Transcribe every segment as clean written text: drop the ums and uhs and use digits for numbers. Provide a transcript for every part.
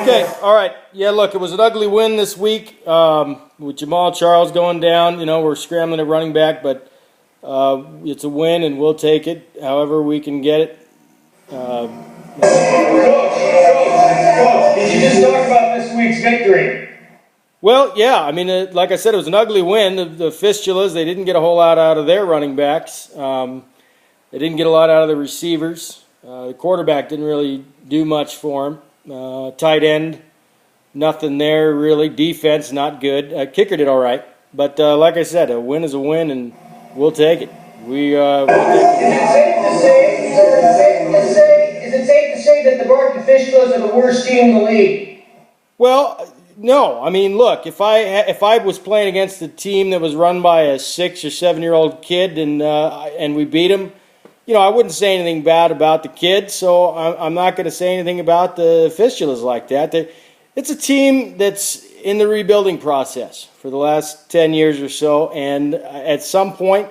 Okay, all right. Yeah, look, it was an ugly win this week with Jamal Charles going down. You know, we're scrambling at running back, but it's a win, and we'll take it however we can get it. Coach, did you just talk about this week's victory? Well, yeah, I mean, like I said, it was an ugly win. The Fistulas, they didn't get a whole lot out of their running backs. They didn't get a lot out of the receivers. The quarterback didn't really do much for him. Tight end, nothing there really. Defense, not good. Kicker did all right. But like I said, a win is a win, and we'll take it. We'll take it. Is it safe to say that the Barton Fistulas are the worst team in the league? Well, no. I mean, look, if I was playing against a team that was run by a 6 or 7-year-old kid and we beat them, you know, I wouldn't say anything bad about the kids, so I'm not going to say anything about the Fistulas like that. It's a team that's in the rebuilding process for the last 10 years or so, and at some point,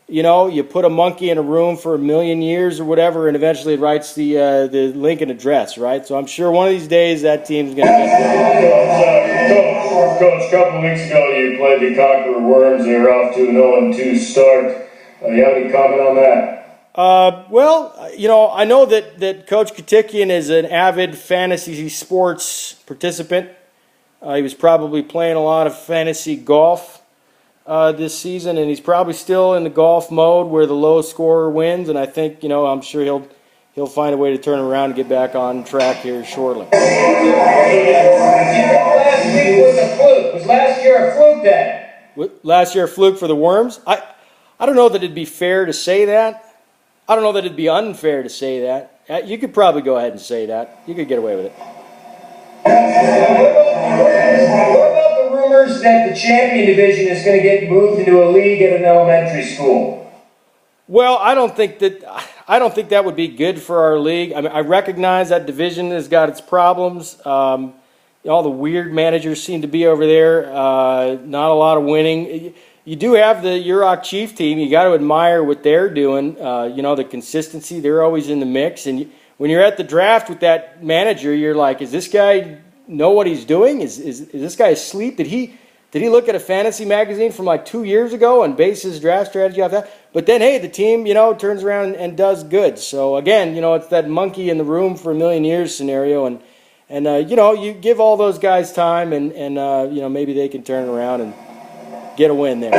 you know, you put a monkey in a room for 1,000,000 years or whatever, and eventually it writes the Lincoln Address, right? So I'm sure one of these days that team's going to get there. Coach, a couple weeks ago you played the Conqueror Worms. They were off to an 0-2 start. You have any comment on that? Well, you know, I know that Coach Katikian is an avid fantasy sports participant. He was probably playing a lot of fantasy golf this season, and he's probably still in the golf mode where the low scorer wins. And I think, you know, I'm sure he'll find a way to turn around and get back on track here shortly. Last week was a fluke. Was last year a fluke then? Last year a fluke for the Worms? I don't know that it'd be fair to say that. I don't know that it'd be unfair to say that. You could probably go ahead and say that. You could get away with it. What about the rumors that the champion division is going to get moved into a league at an elementary school? Well, I don't think that would be good for our league. I mean, I recognize that division has got its problems. All the weird managers seem to be over there. Not a lot of winning. You do have the Yurok Chief team. You got to admire what they're doing. You know, the consistency. They're always in the mix. And when you're at the draft with that manager, you're like, is this guy know what he's doing? Is this guy asleep? Did he look at a fantasy magazine from like 2 years ago and base his draft strategy off that? But then, hey, the team, you know, turns around and does good. So again, you know, it's that monkey in the room for 1,000,000 years scenario. And you know, you give all those guys time, and you know, maybe they can turn around and get a win there.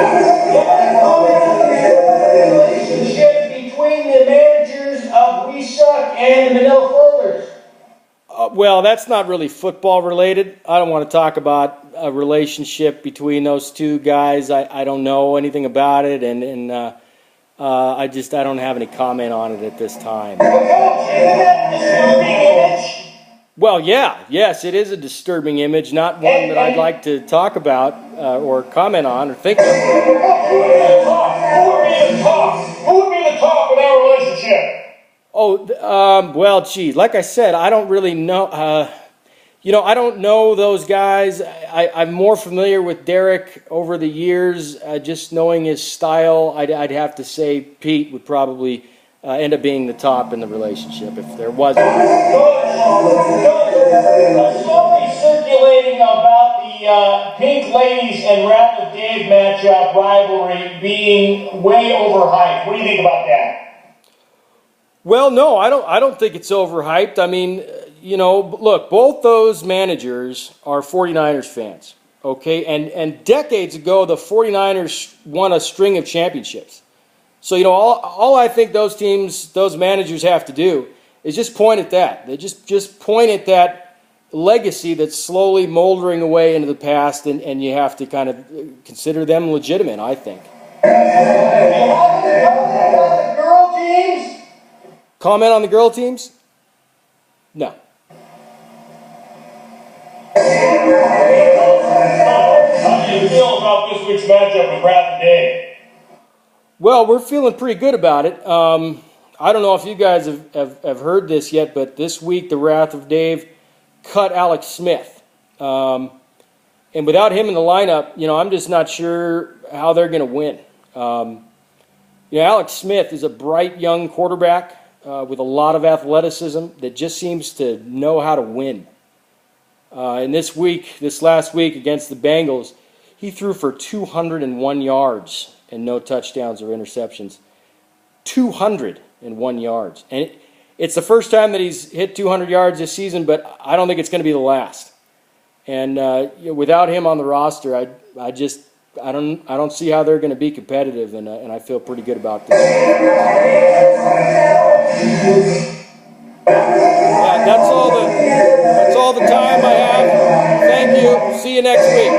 Relationship between the managers of We Suck and the Manila Folders. Well, that's not really football related. I don't want to talk about a relationship between those two guys. I don't know anything about it, and I don't have any comment on it at this time. Well, yes, it is a disturbing image, not one that I'd like to talk about or comment on or think of. Who would be the top? Who would be the top in our relationship? Oh, well, geez, like I said, I don't really know. You know, I don't know those guys. I'm more familiar with Derek over the years. Just knowing his style, I'd have to say Pete would probably end up being the top in the relationship if there wasn't. A story circulating about the Pink Ladies and Wrath of Dave matchup rivalry being way overhyped. What do you think about that? Well, no, I don't think it's overhyped. I mean, you know, look, both those managers are 49ers fans, okay? And decades ago, the 49ers won a string of championships. So, you know, all I think those managers have to do is just point at that. They just point at that legacy that's slowly moldering away into the past, and you have to kind of consider them legitimate, I think. The girl teams? Comment on the girl teams? No. How do you feel about this week's matchup with Wrath of Dave? Well, we're feeling pretty good about it. I don't know if you guys have heard this yet, but this week the Wrath of Dave cut Alex Smith. And without him in the lineup, you know, I'm just not sure how they're going to win. You know, Alex Smith is a bright young quarterback with a lot of athleticism that just seems to know how to win. And this last week against the Bengals, he threw for 201 yards and no touchdowns or interceptions. 201 yards. And it's the first time that he's hit 200 yards this season, but I don't think it's going to be the last. And without him on the roster, I don't see how they're going to be competitive, and I feel pretty good about this. Yeah, that's all the time I have. Thank you. See you next week.